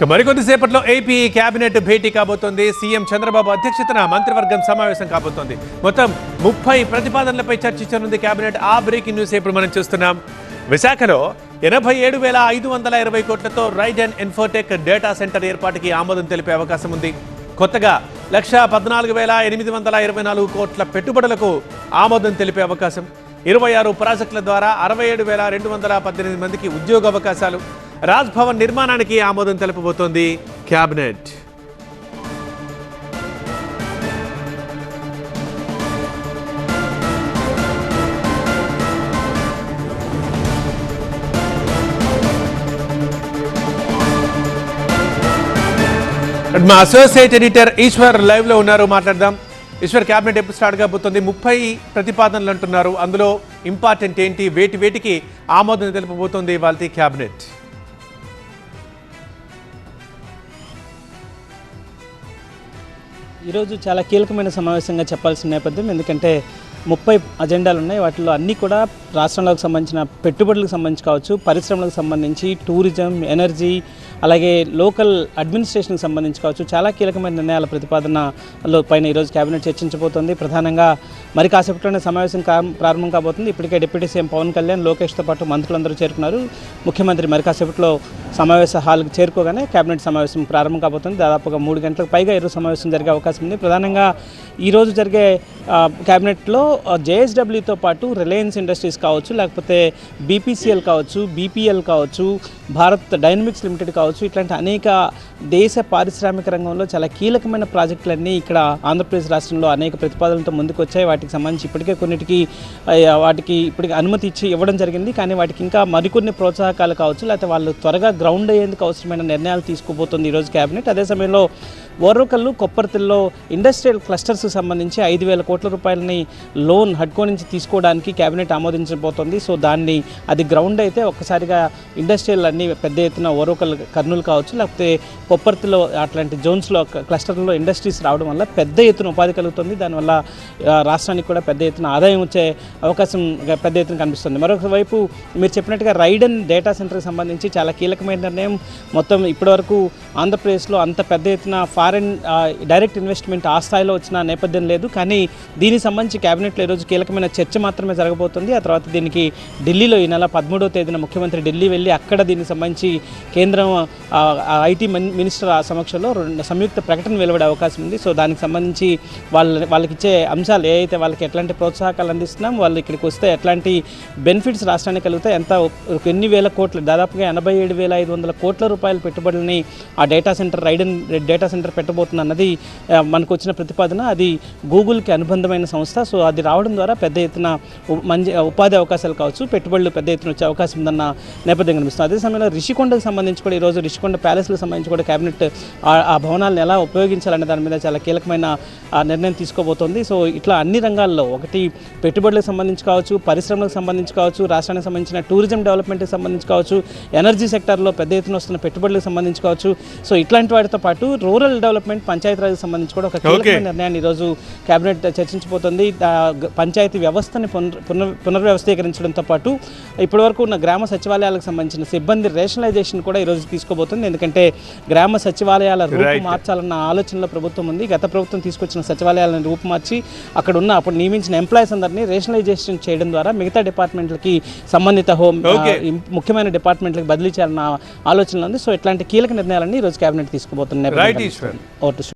మరికొద్దిసేపట్లో AP cabinet భేటీ కాబోతోంది. CM Chandrababu అధ్యక్షతన మంత్రివర్గం సమావేశం కాబోతోంది. మొత్తం 30 ప్రతిపాదనలపై చర్చించనుంది కేబినెట్. ఆ బ్రేకింగ్ న్యూస్ ఇప్పుడు మనం చూస్తున్నాం. విశాఖలో 87,520 కోట్లతో Raiden Infotech data centre ఏర్పాటుకి ఆమోదం తెలిపే అవకాశం ఉంది. కొత్తగా 1,14,824 కోట్ల పెట్టుబడులకు ఆమోదం తెలిపే అవకాశం. 26 ప్రాజెక్టుల ద్వారా 67,218 మందికి ఉద్యోగ అవకాశాలు. రాజ్ భవన్ నిర్మాణానికి ఆమోదం తెలుపబోతోంది కేబినెట్. మా అసోసియేట్ ఎడిటర్ ఈశ్వర్ లైవ్ లో ఉన్నారు, మాట్లాడదాం. ఈశ్వర్, కేబినెట్ ఎప్పుడు స్టార్ట్ కాబోతుంది? 30 ప్రతిపాదనలు అంటున్నారు. అందులో ఇంపార్టెంట్ ఏంటి? వేటికి ఆమోదం తెలుపబోతోంది ఇవాళ కేబినెట్? ఈరోజు చాలా కీలకమైన సమావేశంగా చెప్పాల్సిన నేపథ్యం, ఎందుకంటే 30 అజెండాలు ఉన్నాయి. వాటిలో అన్నీ కూడా రాష్ట్రంలోకి సంబంధించిన పెట్టుబడులకు సంబంధించి కావచ్చు, పరిశ్రమలకు సంబంధించి, టూరిజం, ఎనర్జీ, అలాగే లోకల్ అడ్మినిస్ట్రేషన్కి సంబంధించి కావచ్చు, చాలా కీలకమైన నిర్ణయాల ప్రతిపాదనలో పైన ఈరోజు కేబినెట్ చర్చించబోతోంది. ప్రధానంగా మరి కాసేపట్లోనే సమావేశం ప్రారంభం కాబోతుంది. ఇప్పటికే డిప్యూటీ సీఎం పవన్ కళ్యాణ్, లోకేష్తో పాటు మంత్రులందరూ చేరుకున్నారు. ముఖ్యమంత్రి మరి కాసేపట్లో సమావేశ హాల్కి చేరుకోగానే కేబినెట్ సమావేశం ప్రారంభం కాబోతుంది. దాదాపుగా 3 గంటలకు పైగా ఈరోజు సమావేశం జరిగే అవకాశం ఉంది. ప్రధానంగా ఈరోజు జరిగే కేబినెట్లో జేఎస్డబ్ల్యూతో పాటు రిలయన్స్ ఇండస్ట్రీస్ కావచ్చు, లేకపోతే బీపీసీఎల్ కావచ్చు, బీపీఎల్ కావచ్చు, భారత్ డైనమిక్స్ లిమిటెడ్ కావచ్చు, ఇట్లాంటి అనేక దేశ పారిశ్రామిక రంగంలో చాలా కీలకమైన ప్రాజెక్టులన్నీ ఇక్కడ ఆంధ్రప్రదేశ్ రాష్ట్రంలో అనేక ప్రతిపాదనలతో ముందుకు వచ్చాయి. వాటికి సంబంధించి ఇప్పటికే వాటికి ఇప్పటికి అనుమతి ఇవ్వడం జరిగింది. కానీ వాటికి ఇంకా మరికొన్ని ప్రోత్సాహకాలు కావచ్చు, లేకపోతే వాళ్ళు త్వరగా గ్రౌండ్ అయ్యేందుకు అవసరమైన నిర్ణయాలు తీసుకోబోతుంది ఈరోజు కేబినెట్. అదే సమయంలో ఓర్వకల్లు, కొప్పర్తిల్లో ఇండస్ట్రియల్ క్లస్టర్స్కి సంబంధించి 5,000 కోట్ల రూపాయలని లోన్ హడ్కో నుంచి తీసుకోవడానికి కేబినెట్ ఆమోదించబోతోంది. సో అది గ్రౌండ్ అయితే ఒక్కసారిగా ఇండస్ట్రియల్ అన్ని పెద్ద ఎత్తున ఓర్వకల్, కర్నూలు కావచ్చు, లేకపోతే కొప్పర్తిలో అట్లాంటి జోన్స్లో క్లస్టర్లో ఇండస్ట్రీస్ రావడం వల్ల పెద్ద ఎత్తున ఉపాధి కలుగుతుంది. దానివల్ల రాష్ట్రానికి కూడా పెద్ద ఎత్తున ఆదాయం వచ్చే అవకాశం పెద్ద ఎత్తున కనిపిస్తుంది. మరొక వైపు మీరు చెప్పినట్టుగా రైడ్ అండ్ డేటా సెంటర్కి సంబంధించి చాలా కీలకమైన నిర్ణయం. మొత్తం ఇప్పటివరకు ఆంధ్రప్రదేశ్లో అంత పెద్ద ఎత్తున ఫారెన్ డైరెక్ట్ ఇన్వెస్ట్మెంట్ ఆ స్థాయిలో వచ్చిన నేపథ్యం లేదు. కానీ దీనికి సంబంధించి కేబినెట్లో ఈరోజు కీలకమైన చర్చ మాత్రమే జరగబోతుంది. ఆ తర్వాత దీనికి ఢిల్లీలో ఈ నెల 13వ తేదీన ముఖ్యమంత్రి ఢిల్లీ వెళ్ళి అక్కడ దీనికి సంబంధించి కేంద్రం ఐటీ మినిస్టర్ సమక్షంలో సంయుక్త ప్రకటన వెలువడే అవకాశం ఉంది. సో దానికి సంబంధించి వాళ్ళకి ఇచ్చే అంశాలు ఏవైతే, వాళ్ళకి ఎట్లాంటి ప్రోత్సాహకాలు అందిస్తున్నాం, వాళ్ళు ఇక్కడికి వస్తే ఎట్లాంటి బెనిఫిట్స్ రాష్ట్రానికి కలుగుతాయి, ఎన్ని వేల కోట్లు, దాదాపుగా 87,500 కోట్ల రూపాయల పెట్టుబడులని ఆ data centre, Raiden data centre పెట్టబోతుంది అన్నది మనకు వచ్చిన ప్రతిపాదన. అది గూగుల్కి అనుబంధమైన సంస్థ. సో అది రావడం ద్వారా పెద్ద ఎత్తున మంచి ఉపాధి అవకాశాలు కావచ్చు, పెట్టుబడులు పెద్ద ఎత్తున వచ్చే అవకాశం ఉందన్న నేపథ్యం కనిపిస్తుంది. అదే సమయంలో రిషికొండకు సంబంధించి కూడా ఈరోజు రిషికొండ ప్యాలెస్లకు సంబంధించి కూడా కేబినెట్ ఆ భవనాలను ఎలా ఉపయోగించాలనే దాని మీద చాలా కీలకమైన నిర్ణయం తీసుకోబోతోంది. సో ఇట్లా అన్ని రంగాల్లో, ఒకటి పెట్టుబడులకు సంబంధించి కావచ్చు, పరిశ్రమలకు సంబంధించి కావచ్చు, రాష్ట్రానికి సంబంధించిన టూరిజం డెవలప్మెంట్కి సంబంధించి కావచ్చు, ఎనర్జీ సెక్టార్లో పెద్ద ఎత్తున వస్తున్న పెట్టుబడులకు సంబంధించి కావచ్చు, సో ఇట్లాంటి వాటితో పాటు రూరల్ డెవలప్మెంట్, పంచాయతీరాజ్కి సంబంధించి కూడా ఒక కీలకమైన నిర్ణయాన్ని ఈరోజు కేబినెట్ చర్చించబోతోంది. పంచాయతీ వ్యవస్థని పునర్వ్యవస్థీకరించడంతో పాటు ఇప్పటివరకు ఉన్న గ్రామ సచివాలయాలకు సంబంధించిన సిబ్బంది రేషనలైజేషన్ కూడా ఈరోజు తీసుకోబోతుంది. ఎందుకంటే గ్రామ సచివాలయాల రూపు మార్చాలన్న ఆలోచనలో ప్రభుత్వం ఉంది. గత ప్రభుత్వం తీసుకొచ్చిన సచివాలయాలను రూపు మార్చి అప్పుడు నియమించిన ఎంప్లాయీస్ అందరినీ రేషనలైజేషన్ చేయడం ద్వారా మిగతా డిపార్ట్మెంట్లకి, సంబంధిత ముఖ్యమైన డిపార్ట్మెంట్లకు బదిలీ చేయాలన్న ఆలోచనలు ఉంది. సో ఇట్లాంటి కీలక నిర్ణయాలన్నీ ఈరోజు కేబినెట్ తీసుకోబోతున్నారు.